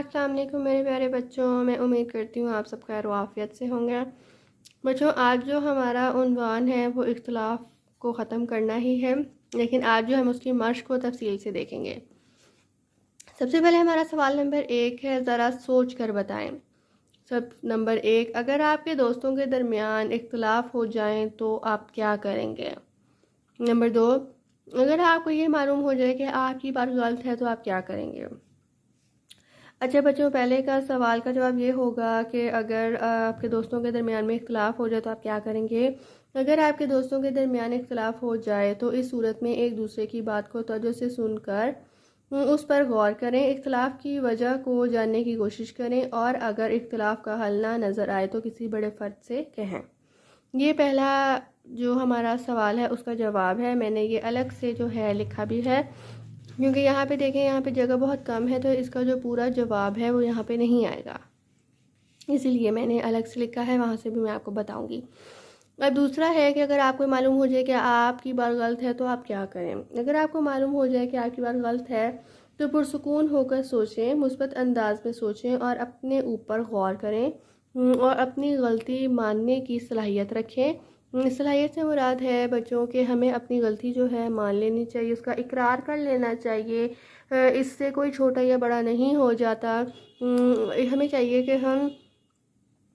अस्सलाम वालेकुम मेरे प्यारे बच्चों। मैं उम्मीद करती हूँ आप सब खैर आफियत से होंगे। बच्चों, आज जो हमारा उन्वान है वो इख्तिलाफ को ख़त्म करना ही है, लेकिन आज जो हम उसकी मश्क को तफसील से देखेंगे। सबसे पहले हमारा सवाल नंबर 1 है, ज़रा सोच कर बताएं। नंबर 1, अगर आपके दोस्तों के दरमियान इख्तिलाफ हो जाएं तो आप क्या करेंगे। नंबर 2, अगर आपको ये मालूम हो जाए कि आपकी बात गलत है तो आप क्या करेंगे। अच्छा बच्चों, पहले का सवाल का जवाब ये होगा कि अगर आपके दोस्तों के दरमियान में इख्तिलाफ हो जाए तो आप क्या करेंगे। अगर आपके दोस्तों के दरमियान इख्तिलाफ हो जाए तो इस सूरत में एक दूसरे की बात को तवज्जो से सुनकर उस पर गौर करें, इख्तिलाफ की वजह को जानने की कोशिश करें और अगर इख्तिलाफ का हल ना नज़र आए तो किसी बड़े फ़र्द से कहें। ये पहला जो हमारा सवाल है उसका जवाब है। मैंने ये अलग से जो है लिखा भी है, क्योंकि यहाँ पे देखें, यहाँ पे जगह बहुत कम है तो इसका जो पूरा जवाब है वो यहाँ पे नहीं आएगा, इसीलिए मैंने अलग से लिखा है, वहाँ से भी मैं आपको बताऊँगी। अब दूसरा है कि अगर आपको मालूम हो जाए कि आपकी बात गलत है तो आप क्या करें। अगर आपको मालूम हो जाए कि आपकी बात गलत है तो पुरसुकून होकर सोचें, मुस्बत अंदाज में सोचें और अपने ऊपर गौर करें और अपनी गलती मानने की सलाहियत रखें। सलाहियत से मुराद है बच्चों के हमें अपनी गलती जो है मान लेनी चाहिए, उसका इकरार कर लेना चाहिए। इससे कोई छोटा या बड़ा नहीं हो जाता। हमें चाहिए कि हम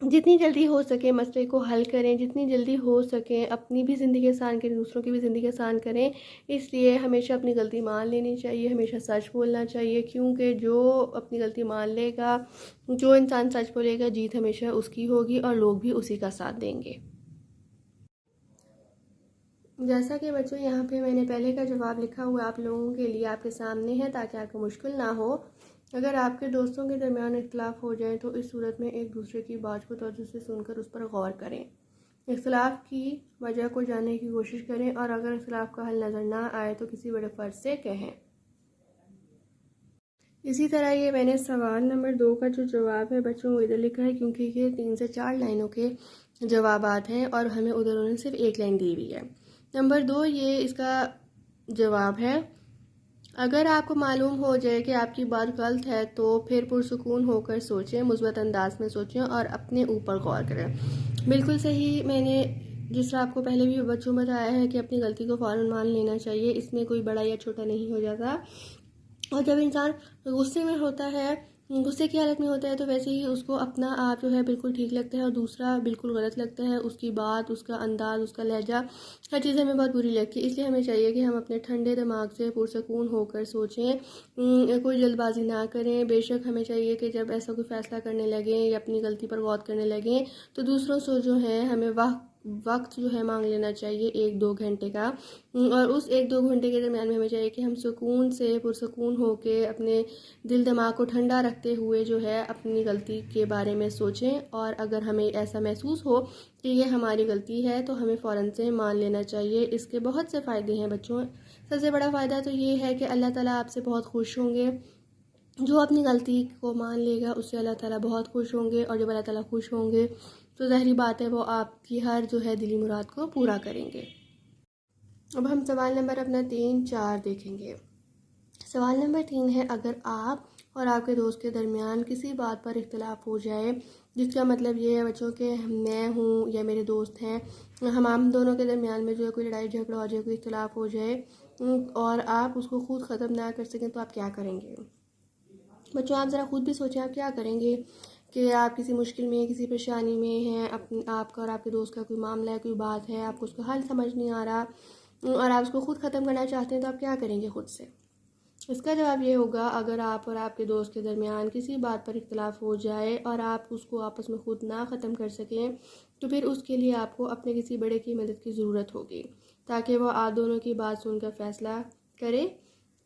जितनी जल्दी हो सके मसले को हल करें, जितनी जल्दी हो सके अपनी भी ज़िंदगी आसान करें, दूसरों की भी ज़िंदगी आसान करें। इसलिए हमेशा अपनी गलती मान लेनी चाहिए, हमेशा सच बोलना चाहिए, क्योंकि जो अपनी गलती मान लेगा, जो इंसान सच बोलेगा, जीत हमेशा उसकी होगी और लोग भी उसी का साथ देंगे। जैसा कि बच्चों यहाँ पे मैंने पहले का जवाब लिखा हुआ आप लोगों के लिए आपके सामने है ताकि आपको मुश्किल ना हो। अगर आपके दोस्तों के दरमियान इख्तिलाफ हो जाए तो इस सूरत में एक दूसरे की बात को तवज्जो से सुनकर उस पर गौर करें, इख्तिलाफ की वजह को जानने की कोशिश करें और अगर इख्तिलाफ का हल नज़र ना आए तो किसी बड़े फ़र्द से कहें। इसी तरह ये मैंने सवाल नंबर 2 का जो जवाब है बच्चों वो इधर लिखा है, क्योंकि ये 3 से 4 लाइनों के जवाबात हैं और हमें उधर उन्होंने सिर्फ 1 लाइन दी हुई है। नंबर 2 ये इसका जवाब है। अगर आपको मालूम हो जाए कि आपकी बात गलत है तो फिर पुरसुकून होकर सोचें, मुस्बत अंदाज में सोचें और अपने ऊपर गौर करें। बिल्कुल सही, मैंने जिस तरह आपको पहले भी बच्चों बताया है कि अपनी गलती को फ़ौरन मान लेना चाहिए, इसमें कोई बड़ा या छोटा नहीं हो जाता। और जब इंसान गुस्से में होता है, गुस्से की हालत में होता है, तो वैसे ही उसको अपना आप जो है बिल्कुल ठीक लगता है और दूसरा बिल्कुल गलत लगता है। उसकी बात, उसका अंदाज़, उसका लहजा, हर चीज़ हमें बहुत बुरी लगती है। इसलिए हमें चाहिए कि हम अपने ठंडे दिमाग से पुरसकून होकर सोचें, कोई जल्दबाजी ना करें। बेशक हमें चाहिए कि जब ऐसा कोई फ़ैसला करने लगें या अपनी गलती पर गौर करने लगें तो दूसरों से जो है हमें वक्त जो है मांग लेना चाहिए 1-2 घंटे का, और उस 1-2 घंटे के दरमियान में हमें चाहिए कि हम सुकून से पुरसकून होकर अपने दिल दिमाग को ठंडा रखते हुए जो है अपनी गलती के बारे में सोचें। और अगर हमें ऐसा महसूस हो कि ये हमारी गलती है तो हमें फ़ौरन से मान लेना चाहिए। इसके बहुत से फ़ायदे हैं बच्चों। सबसे बड़ा फ़ायदा तो ये है कि अल्लाह ताला आपसे बहुत खुश होंगे। जो अपनी गलती को मान लेगा उससे अल्लाह ताला बहुत खुश होंगे, और जब अल्लाह ताला खुश होंगे तो ज़ाहिर बात है वो आपकी हर जो है दिली मुराद को पूरा करेंगे। अब हम सवाल नंबर अपना 3-4 देखेंगे। सवाल नंबर 3 है, अगर आप और आपके दोस्त के दरमियान किसी बात पर इख्तिलाफ हो जाए, जिसका मतलब ये है बच्चों के मैं हूँ या मेरे दोस्त हैं, हम दोनों के दरमियान में जो है कोई लड़ाई झगड़ा हो जाए, कोई इख्तिलाफ हो जाए और आप उसको खुद ख़त्म ना कर सकें तो आप क्या करेंगे। बच्चों आप ज़रा खुद भी सोचें आप क्या करेंगे कि आप किसी मुश्किल में, किसी परेशानी में हैं, आपका और आपके दोस्त का कोई मामला है, कोई बात है, आपको उसका हल समझ नहीं आ रहा और आप उसको खुद ख़त्म करना चाहते हैं तो आप क्या करेंगे खुद से। इसका जवाब ये होगा, अगर आप और आपके दोस्त के दरमियान किसी बात पर इख्तिलाफ हो जाए और आप उसको आपस में खुद ना ख़त्म कर सकें तो फिर उसके लिए आपको अपने किसी बड़े की मदद की ज़रूरत होगी, ताकि वो आप दोनों की बात सुनकर फ़ैसला करे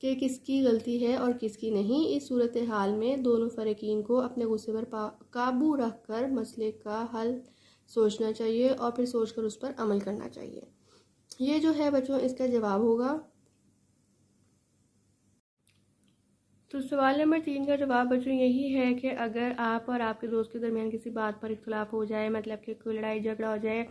कि किसकी गलती है और किसकी नहीं। इस सूरत हाल में दोनों फ़रीकीन को अपने गुस्से पर काबू रख कर मसले का हल सोचना चाहिए और फिर सोचकर उस पर अमल करना चाहिए। ये जो है बच्चों इसका जवाब होगा। तो सवाल नंबर 3 का जवाब बच्चों यही है कि अगर आप और आपके दोस्त के दरमियान किसी बात पर इख्तिलाफ हो जाए, मतलब कि कोई लड़ाई झगड़ा हो जाए,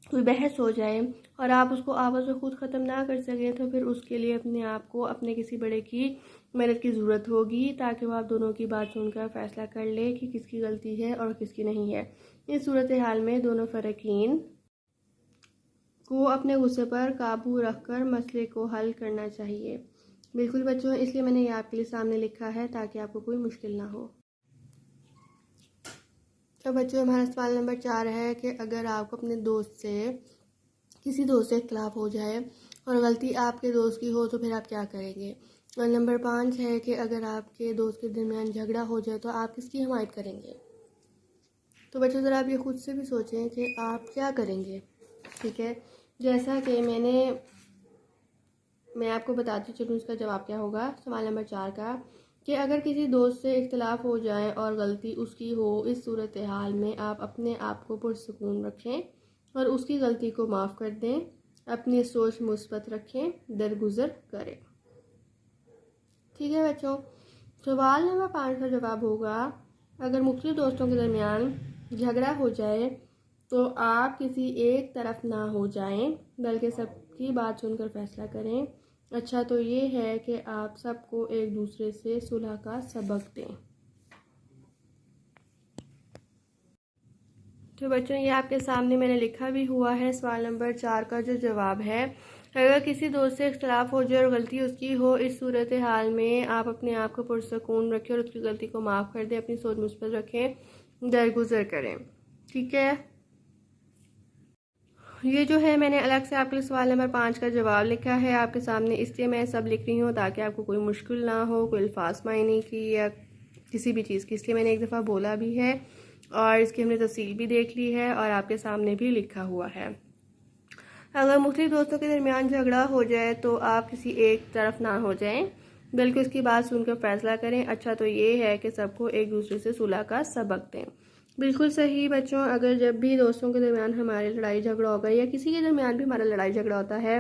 कोई बहस हो जाए और आप उसको आपस में खुद ख़त्म ना कर सकें तो फिर उसके लिए अपने आप को अपने किसी बड़े की मदद की ज़रूरत होगी, ताकि वो आप दोनों की बात सुनकर फ़ैसला कर ले कि किसकी गलती है और किसकी नहीं है। इस सूरत हाल में दोनों फ़र्क़ीन को अपने गुस्से पर काबू रखकर मसले को हल करना चाहिए। बिल्कुल बच्चों, इसलिए मैंने ये आपके लिए सामने लिखा है ताकि आपको कोई मुश्किल ना हो। तो बच्चों, हमारा सवाल नंबर 4 है कि अगर आपको अपने किसी दोस्त से इख्तिलाफ हो जाए और गलती आपके दोस्त की हो तो फिर आप क्या करेंगे। और नंबर 5 है कि अगर आपके दोस्त के दरमियान झगड़ा हो जाए तो आप किसकी हिमायत करेंगे। तो बच्चों, ज़रा आप ये खुद से भी सोचें कि आप क्या करेंगे। ठीक है, जैसा कि मैं आपको बताती चलूँ इसका जवाब क्या होगा सवाल नंबर 4 का, कि अगर किसी दोस्त से इख्तिलाफ हो जाए और गलती उसकी हो, इस सूरत हाल में आप अपने आप को पुरसुकून रखें और उसकी गलती को माफ़ कर दें, अपनी सोच मुस्बत रखें, दरगुजर करें। ठीक है बच्चों, सवाल नंबर 5 का जवाब होगा, अगर मुख्तलिफ दोस्तों के दरमियान झगड़ा हो जाए तो आप किसी एक तरफ ना हो जाएं, बल्कि सबकी बात सुनकर फैसला करें। अच्छा तो ये है कि आप सबको एक दूसरे से सुलह का सबक दें। तो बच्चों, ये आपके सामने मैंने लिखा भी हुआ है सवाल नंबर 4 का जो जवाब है। अगर किसी दोस्त से इख्तिलाफ हो जाए और गलती उसकी हो, इस सूरत हाल में आप अपने आप को पुरसुकून रखें और उसकी गलती को माफ़ कर दें, अपनी सोच मुस्बत रखें, दरगुजर करें। ठीक है, ये जो है मैंने अलग से आपके लिए सवाल नंबर 5 का जवाब लिखा है आपके सामने, इसलिए मैं सब लिख रही हूँ ताकि आपको कोई मुश्किल ना हो, कोई अल्फाज मायने की या किसी भी चीज़ की। इसलिए मैंने एक दफ़ा बोला भी है और इसकी हमने तफसील भी देख ली है और आपके सामने भी लिखा हुआ है। अगर मुख्तलिफ दोस्तों के दरमियान झगड़ा हो जाए तो आप किसी एक तरफ ना हो जाएं, बल्कि उसकी बात सुनकर फैसला करें। अच्छा तो ये है कि सबको एक दूसरे से सुलह का सबक दें। बिल्कुल सही बच्चों, अगर जब भी दोस्तों के दरमियान हमारे लड़ाई झगड़ा होगा या किसी के दरमियान भी हमारा लड़ाई झगड़ा होता है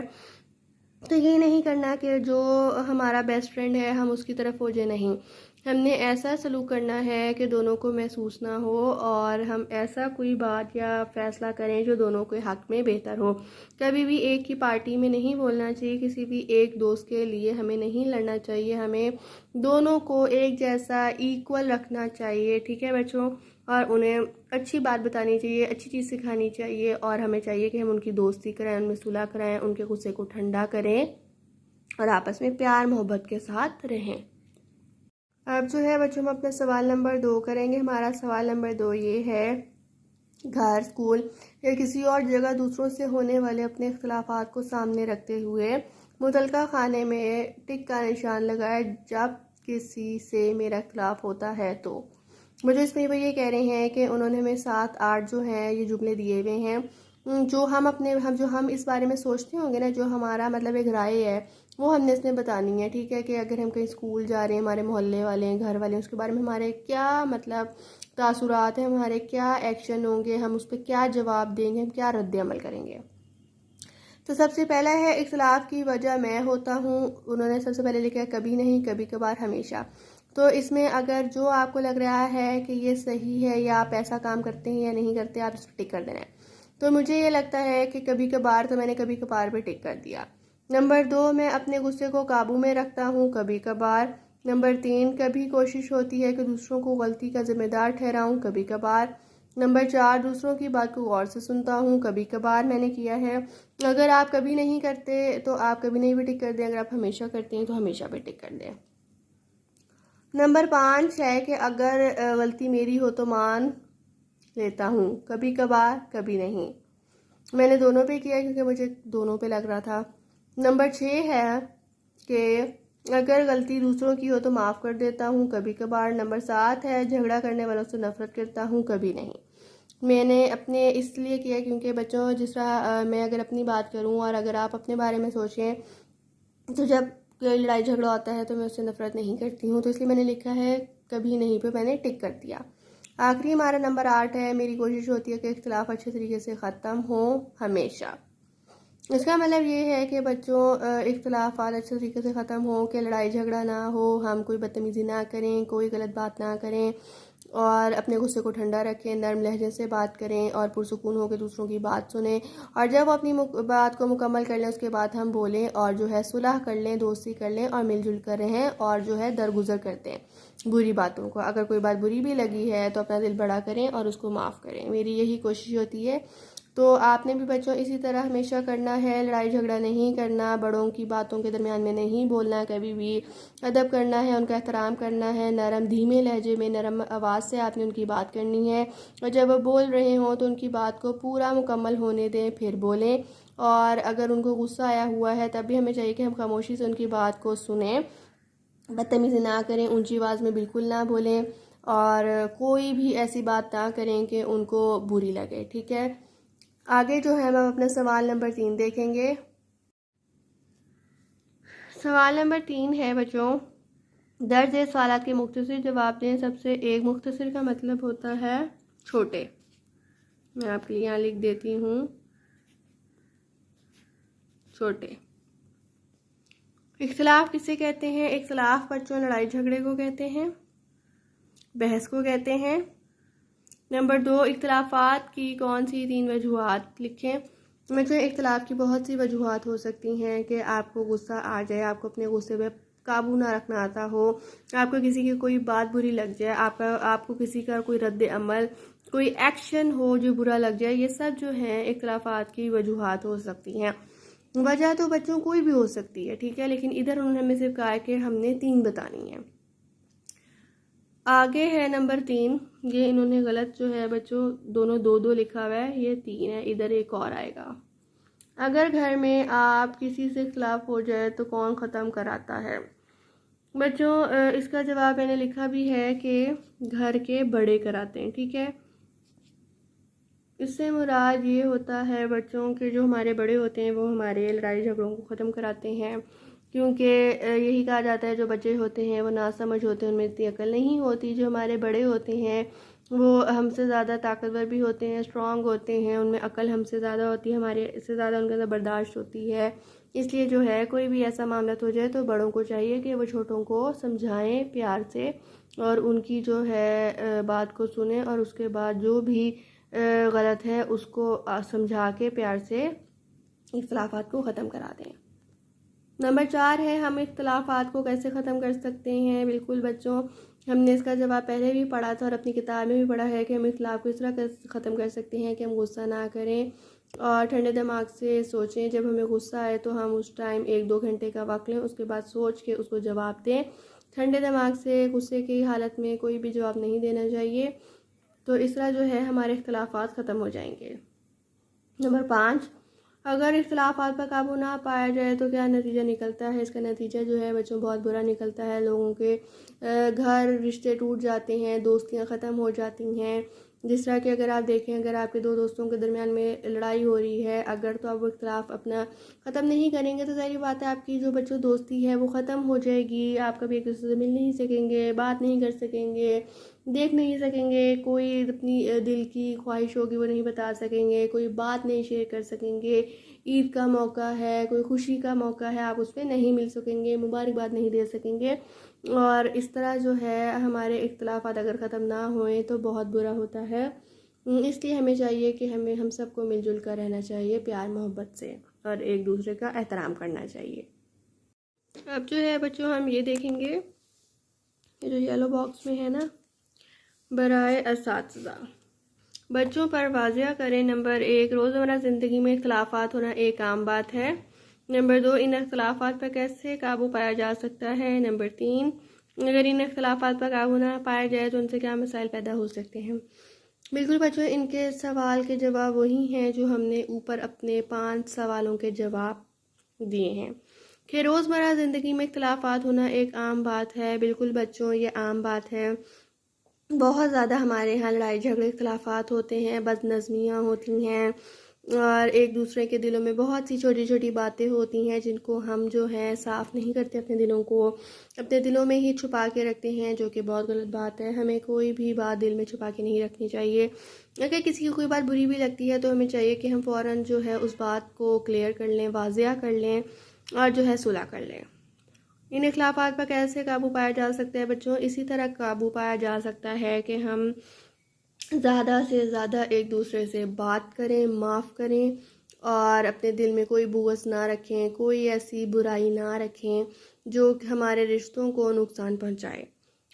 तो ये नहीं करना कि जो हमारा बेस्ट फ्रेंड है हम उसकी तरफ हो जाए, नहीं, हमने ऐसा सलूक करना है कि दोनों को महसूस ना हो और हम ऐसा कोई बात या फ़ैसला करें जो दोनों के हक़ में बेहतर हो। कभी भी एक की पार्टी में नहीं बोलना चाहिए, किसी भी एक दोस्त के लिए हमें नहीं लड़ना चाहिए, हमें दोनों को एक जैसा इक्वल रखना चाहिए। ठीक है बच्चों, और उन्हें अच्छी बात बतानी चाहिए, अच्छी चीज़ सिखानी चाहिए और हमें चाहिए कि हम उनकी दोस्ती कराएं, उनमें सुलह कराएं, उनके गुस्से को ठंडा करें और आपस में प्यार मोहब्बत के साथ रहें। अब जो है बच्चों, हम अपना सवाल नंबर 2 करेंगे। हमारा सवाल नंबर 2 ये है, घर, स्कूल या किसी और जगह दूसरों से होने वाले अपने इख्तिलाफात को सामने रखते हुए मुतलका खाने में टिक का निशान लगाए जब किसी से मेरा इख्तिलाफ होता है। तो मुझे इसमें वो ये कह रहे हैं कि उन्होंने हमें 7-8 जो हैं ये जुमले दिए हुए हैं जो हम इस बारे में सोचते होंगे ना, जो हमारा मतलब एक राय है वो हमने इसमें बतानी है। ठीक है, कि अगर हम कहीं स्कूल जा रहे हैं, हमारे मोहल्ले वाले हैं, घर वाले हैं, उसके बारे में हमारे क्या मतलब तासुरात हैं, हमारे क्या एक्शन होंगे, हम उस पर क्या जवाब देंगे, हम क्या रद्द अमल करेंगे। तो सबसे पहला है, इख्तिलाफ की वजह मैं होता हूँ। उन्होंने सबसे पहले लिखा है कभी नहीं, कभी कभार, हमेशा। तो इसमें अगर जो आपको लग रहा है कि ये सही है या आप ऐसा काम करते हैं या नहीं करते, आप इस पर टिक कर देना है। तो मुझे ये लगता है कि कभी कभार, तो मैंने कभी कभार पे टिक कर दिया। नंबर 2, मैं अपने गुस्से को काबू में रखता हूँ, कभी कभार। नंबर 3, कभी कोशिश होती है कि दूसरों को गलती का जिम्मेदार ठहराऊँ, कभी कभार। नंबर 4, दूसरों की बात को गौर से सुनता हूँ, कभी कभार मैंने किया है। अगर आप कभी नहीं करते तो आप कभी नहीं भी टिक कर दें, अगर आप हमेशा करते हैं तो हमेशा भी टिक कर दें। नंबर 5 है कि अगर गलती मेरी हो तो मान लेता हूँ, कभी कभार, कभी नहीं। मैंने दोनों पे किया क्योंकि मुझे दोनों पे लग रहा था। नंबर 6 है कि अगर गलती दूसरों की हो तो माफ़ कर देता हूँ, कभी कभार। नंबर 7 है, झगड़ा करने वालों से नफरत करता हूँ, कभी नहीं। मैंने अपने इसलिए किया क्योंकि बच्चों, जिस तरह मैं अगर अपनी बात करूँ और अगर आप अपने बारे में सोचें, तो जब कोई लड़ाई झगड़ा होता है तो मैं उससे नफरत नहीं करती हूँ, तो इसलिए मैंने लिखा है कभी नहीं पे मैंने टिक कर दिया। आखिरी हमारा नंबर 8 है, मेरी कोशिश होती है कि इख्तिलाफ अच्छे तरीके से ख़त्म हो, हमेशा। इसका मतलब ये है कि बच्चों, इख्तिलाफात अच्छे तरीके से ख़त्म हो, कि लड़ाई झगड़ा ना हो, हम कोई बदतमीज़ी ना करें, कोई गलत बात ना करें, और अपने गुस्से को ठंडा रखें, नरम लहजे से बात करें और पुरसुकून होकर दूसरों की बात सुनें। और जब अपनी बात को मुकम्मल कर लें उसके बाद हम बोलें और जो है सुलह कर लें, दोस्ती कर लें और मिलजुल कर रहें और जो है दरगुजर करते हैं बुरी बातों को। अगर कोई बात बुरी भी लगी है तो अपना दिल बड़ा करें और उसको माफ़ करें। मेरी यही कोशिश होती है। तो आपने भी बच्चों इसी तरह हमेशा करना है, लड़ाई झगड़ा नहीं करना, बड़ों की बातों के दरमियान में नहीं बोलना, कभी भी अदब करना है, उनका एहतराम करना है, नरम धीमे लहजे में नरम आवाज़ से आपने उनकी बात करनी है। और जब वो बोल रहे हों तो उनकी बात को पूरा मुकम्मल होने दें फिर बोलें। और अगर उनको गुस्सा आया हुआ है तब भी हमें चाहिए कि हम खामोशी से उनकी बात को सुनें, बदतमीज़ी ना करें, ऊंची आवाज़ में बिल्कुल ना बोलें और कोई भी ऐसी बात ना करें कि उनको बुरी लगे। ठीक है, आगे जो है हम अपना सवाल नंबर 3 देखेंगे। सवाल नंबर 3 है बच्चों, दर्ज सवालात के मुख्तसर जवाब दें। सबसे एक मुख्तसर का मतलब होता है छोटे। मैं आपके लिए यहाँ लिख देती हूँ छोटे। इख्तिलाफ किसे कहते हैं? इख्तिलाफ बच्चों लड़ाई झगड़े को कहते हैं, बहस को कहते हैं। नंबर 2, इख्तिलाफात की कौन सी 3 वजूहात लिखें। बच्चों इख्तिलाफ की बहुत सी वजूहात हो सकती हैं कि आपको गुस्सा आ जाए, आपको अपने गुस्से पे काबू ना रखना आता हो, आपको किसी की कोई बात बुरी लग जाए, आपको किसी का कोई रद्द अमल, कोई एक्शन हो जो बुरा लग जाए। ये सब जो है इख्तिलाफात की वजूहात हो सकती हैं। वजह तो बच्चों कोई भी हो सकती है, ठीक है, लेकिन इधर उन्होंने हमें सिर्फ कहा है कि हमने 3 बतानी है। आगे है नंबर 3, ये इन्होंने गलत जो है बच्चों दोनों 2-2 लिखा हुआ है, ये 3 है, इधर एक और आएगा। अगर घर में आप किसी से खिलाफ हो जाए तो कौन ख़त्म कराता है? बच्चों इसका जवाब मैंने लिखा भी है कि घर के बड़े कराते हैं। ठीक है, इससे मुराद ये होता है बच्चों के जो हमारे बड़े होते हैं वो हमारे लड़ाई झगड़ों को ख़त्म कराते हैं। क्योंकि यही कहा जाता है जो बच्चे होते हैं वो नासमझ होते हैं, उनमें इतनी अकल नहीं होती। जो हमारे बड़े होते हैं वो हमसे ज़्यादा ताकतवर भी होते हैं, स्ट्रांग होते हैं, उनमें अकल हमसे ज़्यादा होती है, हमारे से ज़्यादा उनके अंदर बर्दाश्त होती है। इसलिए जो है कोई भी ऐसा मामला हो जाए तो बड़ों को चाहिए कि वो छोटों को समझाएं प्यार से और उनकी जो है बात को सुने और उसके बाद जो भी गलत है उसको समझा के प्यार से इख्तिलाफात को ख़त्म करा दें। नंबर 4 है, हम इख्तिलाफात को कैसे ख़त्म कर सकते हैं? बिल्कुल बच्चों, हमने इसका जवाब पहले भी पढ़ा था और अपनी किताब में भी पढ़ा है कि हम इख्तिलाफ को इस तरह ख़त्म कर सकते हैं कि हम गुस्सा ना करें और ठंडे दिमाग से सोचें। जब हमें गुस्सा आए तो हम उस टाइम 1-2 घंटे का वक्त लें, उसके बाद सोच के उसको जवाब दें। ठंडे दिमाग से गुस्से की हालत में कोई भी जवाब नहीं देना चाहिए। तो इस तरह जो है हमारे इख्तिलाफात ख़त्म हो जाएंगे। नंबर 5, अगर इख्तिलाफात पर काबू ना पाया जाए तो क्या नतीजा निकलता है? इसका नतीजा जो है बच्चों बहुत बुरा निकलता है। लोगों के घर रिश्ते टूट जाते हैं, दोस्तियां ख़त्म हो जाती हैं। जिस तरह कि अगर आप देखें, अगर आपके 2 दोस्तों के दरमियान में लड़ाई हो रही है, अगर तो आप वो इख्तिलाफ अपना ख़त्म नहीं करेंगे तो ज़ाहिर बात है आपकी जो बच्चों दोस्ती है वो ख़त्म हो जाएगी। आप कभी एक दूसरे से मिल नहीं सकेंगे, बात नहीं कर सकेंगे, देख नहीं सकेंगे, कोई अपनी दिल की ख्वाहिश होगी वो नहीं बता सकेंगे, कोई बात नहीं शेयर कर सकेंगे। ईद का मौका है, कोई खुशी का मौका है, आप उस पर नहीं मिल सकेंगे, मुबारकबाद नहीं दे सकेंगे। और इस तरह जो है हमारे इख्तिलाफात अगर ख़त्म ना होए तो बहुत बुरा होता है। इसलिए हमें चाहिए कि हम सबको मिलजुल कर रहना चाहिए प्यार मोहब्बत से और एक दूसरे का एहतराम करना चाहिए। अब जो है बच्चों हम ये देखेंगे, ये जो येलो बॉक्स में है ना, बराए असातिज़ा, बच्चों पर वाज़िया करें। नंबर 1, रोज़मर्रा ज़िंदगी में इख्तिलाफात होना एक आम बात है। नंबर 2, इन इख्तिलाफात पर कैसे काबू पाया जा सकता है। नंबर 3, अगर इन इख्तिलाफात पर काबू ना पाया जाए तो उनसे क्या मसाइल पैदा हो सकते हैं। बिल्कुल बच्चों, इनके सवाल के जवाब वही हैं जो हमने ऊपर अपने 5 सवालों के जवाब दिए हैं कि रोज़मर्रा ज़िंदगी में इख्तिलाफात होना एक आम बात है। बिल्कुल बच्चों, ये आम बात है। बहुत ज़्यादा हमारे यहाँ लड़ाई झगड़े इख्तिलाफात होते हैं, बदनज़मियाँ होती हैं और एक दूसरे के दिलों में बहुत सी छोटी छोटी बातें होती हैं जिनको हम जो है साफ़ नहीं करते, अपने दिलों को अपने दिलों में ही छुपा के रखते हैं, जो कि बहुत गलत बात है। हमें कोई भी बात दिल में छुपा के नहीं रखनी चाहिए। अगर किसी की कोई बात बुरी भी लगती है तो हमें चाहिए कि हम फ़ौरन जो है उस बात को क्लियर कर लें, वाज़िया कर लें और जो है सुलह कर लें। इन इख्लाफात पर कैसे काबू पाया जा सकता है बच्चों? इसी तरह काबू पाया जा सकता है कि हम ज़्यादा से ज़्यादा एक दूसरे से बात करें, माफ़ करें और अपने दिल में कोई बुग़्ज़ ना रखें, कोई ऐसी बुराई ना रखें जो हमारे रिश्तों को नुकसान पहुंचाए।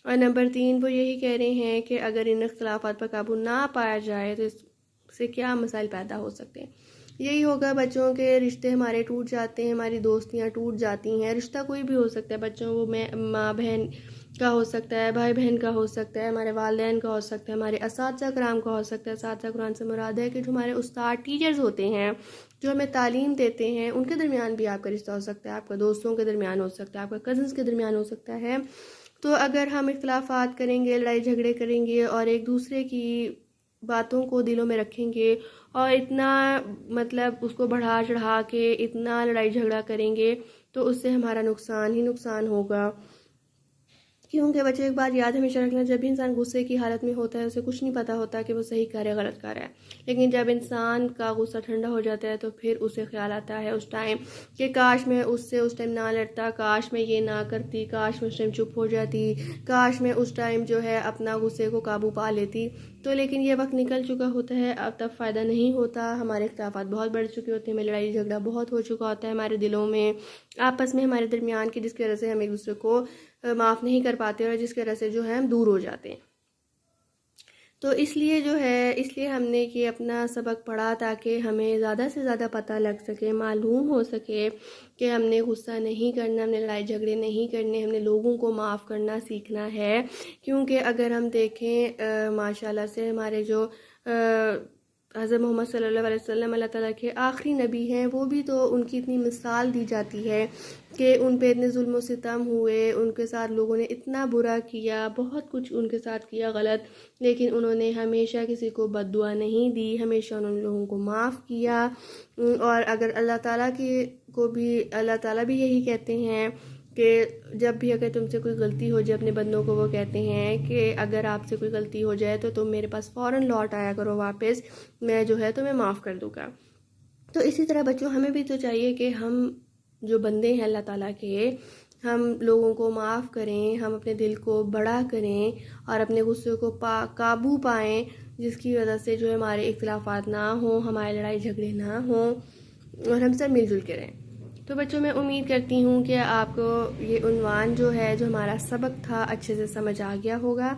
और नंबर 3 वो यही कह रहे हैं कि अगर इन इख्तिलाफ़ात पर काबू ना पाया जाए तो इससे क्या मसाइल पैदा हो सकते हैं। यही होगा बच्चों के रिश्ते हमारे टूट जाते हैं, हमारी दोस्तियाँ टूट जाती हैं। रिश्ता कोई भी हो सकता है बच्चों, वो माँ बहन का हो सकता है, भाई बहन का हो सकता है, हमारे वालिदैन का हो सकता है, हमारे असातिज़ा कराम का हो सकता है। असातिज़ा कुरान से मुराद है कि जो हमारे उस्ताद टीचर्स होते हैं, जो हमें तालीम देते हैं, उनके दरमियान भी आपका रिश्ता हो सकता है, आपका दोस्तों के दरमियान हो सकता है, आपका कज़न्स के दरमियान हो सकता है। तो अगर हम इख्तिलाफ़ात करेंगे, लड़ाई झगड़े करेंगे और एक दूसरे की बातों को दिलों में रखेंगे और इतना मतलब उसको बढ़ा चढ़ा के इतना लड़ाई झगड़ा करेंगे तो उससे हमारा नुकसान ही नुकसान होगा। क्योंकि बच्चे एक बात याद हमेशा रखना, जब भी इंसान गुस्से की हालत में होता है उसे कुछ नहीं पता होता कि वो सही कर रहा है गलत कर रहा है। लेकिन जब इंसान का गुस्सा ठंडा हो जाता है तो फिर उसे ख्याल आता है उस टाइम कि काश मैं उससे उस टाइम ना लड़ता, काश मैं ये ना करती, काश मैं उस टाइम चुप हो जाती, काश मैं उस टाइम जो है अपना गुस्से को काबू पा लेती। तो लेकिन ये वक्त निकल चुका होता है, अब तब फ़ायदा नहीं होता। हमारे इख्तिलाफ़ात बहुत बढ़ चुके होते हैं, लड़ाई झगड़ा बहुत हो चुका होता है हमारे दिलों में, आपस में हमारे दरमियान की, जिसकी वजह से हम एक दूसरे को माफ़ नहीं कर पाते और जिसकी वजह से जो है हम दूर हो जाते हैं। तो इसलिए जो है, इसलिए हमने ये अपना सबक पढ़ा ताकि हमें ज़्यादा से ज़्यादा पता लग सके, मालूम हो सके कि हमने गुस्सा नहीं करना, हमने लड़ाई झगड़े नहीं करने, हमने लोगों को माफ़ करना सीखना है। क्योंकि अगर हम देखें माशाल्लाह से हमारे जो हज़रत मोहम्मद सल्लल्लाहु अलैहि वसल्लम अल्लाह ताला के आखिरी नबी हैं, वो भी तो उनकी इतनी मिसाल दी जाती है कि उन पे इतने जुल्म सितम हुए, उनके साथ लोगों ने इतना बुरा किया, बहुत कुछ उनके साथ किया गलत, लेकिन उन्होंने हमेशा किसी को बद्दुआ नहीं दी, हमेशा उन्होंने लोगों को माफ़ किया। और अगर अल्लाह ताला की को भी अल्लाह ताला भी यही कहते हैं कि जब भी अगर तुमसे कोई गलती हो जाए अपने बंदों को, वो कहते हैं कि अगर आपसे कोई गलती हो जाए तो तुम मेरे पास फ़ौरन लौट आया करो वापस, मैं जो है तुम्हें माफ़ कर दूँगा। तो इसी तरह बच्चों हमें भी तो चाहिए कि हम जो बंदे हैं अल्लाह ताला के, हम लोगों को माफ़ करें, हम अपने दिल को बड़ा करें और अपने गुस्से को काबू पाएँ, जिसकी वजह से जो है हमारे इख्तिलाफ़ात ना हों, हमारे लड़ाई झगड़े ना हों और हम सब मिलजुल के रहें। तो बच्चों मैं उम्मीद करती हूँ कि आपको ये उन्वान जो है, जो हमारा सबक था, अच्छे से समझ आ गया होगा।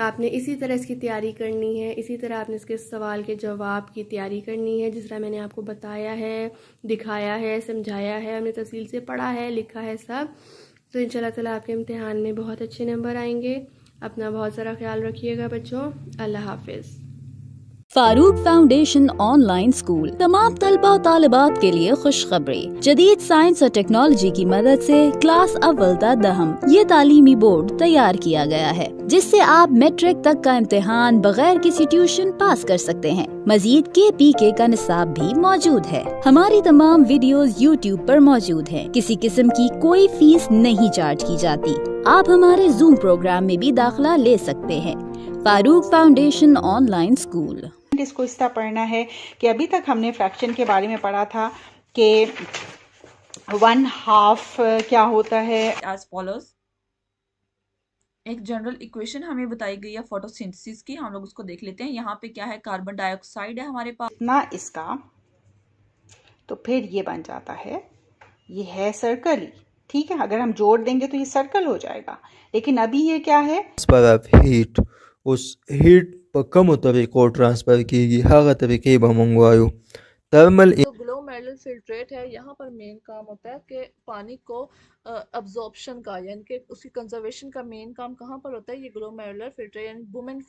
आपने इसी तरह इसकी तैयारी करनी है, इसी तरह आपने इसके सवाल के जवाब की तैयारी करनी है, जिस तरह मैंने आपको बताया है, दिखाया है, समझाया है, हमने तफसील से पढ़ा है, लिखा है सब। तो इंशाल्लाह ताला आपके इम्तिहान में बहुत अच्छे नंबर आएंगे। अपना बहुत सारा ख्याल रखिएगा बच्चों। अल्लाह हाफिज़। फारूक फाउंडेशन ऑनलाइन स्कूल तमाम तलबा और तालिबात के लिए खुशखबरी। जदीद साइंस और टेक्नोलॉजी की मदद से क्लास अव्वल ता दहम ये तालीमी बोर्ड तैयार किया गया है, जिससे आप मैट्रिक तक का इम्तिहान बगैर किसी ट्यूशन पास कर सकते हैं। मजीद KPK का निसाब भी मौजूद है। हमारी तमाम वीडियोस YouTube पर मौजूद हैं। किसी किस्म की कोई फीस नहीं चार्ज की जाती। आप हमारे जूम प्रोग्राम में भी दाखिला ले सकते हैं। Farooq foundation online school. इसको इस तरह पढ़ना है कि अभी तक हमने फ्रैक्शन के बारे में पढ़ा था कि 1/2 क्या होता है। एज फॉलोज, एक जनरल इक्वेशन हमें बताई गई है फोटोसिंथेसिस की, हम लोग उसको देख लेते हैं। यहाँ पे क्या है, कार्बन डाइऑक्साइड है हमारे पास, इतना इसका, तो फिर ये बन जाता है, ये है सर्कल ही, ठीक है। अगर हम जोड़ देंगे तो ये सर्कल हो जाएगा, लेकिन अभी ये क्या है, हीट उस हीट पर कम तरीक़ों ट्रांसफ़र की हर तरीके मंगवायो थर्मल जो ग्लोमेरुलर फिल्ट्रेट है, यहाँ पर मेन काम होता है कि पानी को अब्जॉर्प्शन का, यानी कि उसकी कंजर्वेशन का मेन काम कहाँ पर होता है, ये ग्लोमेरुलर फिल्ट्रेट यानी वुमेन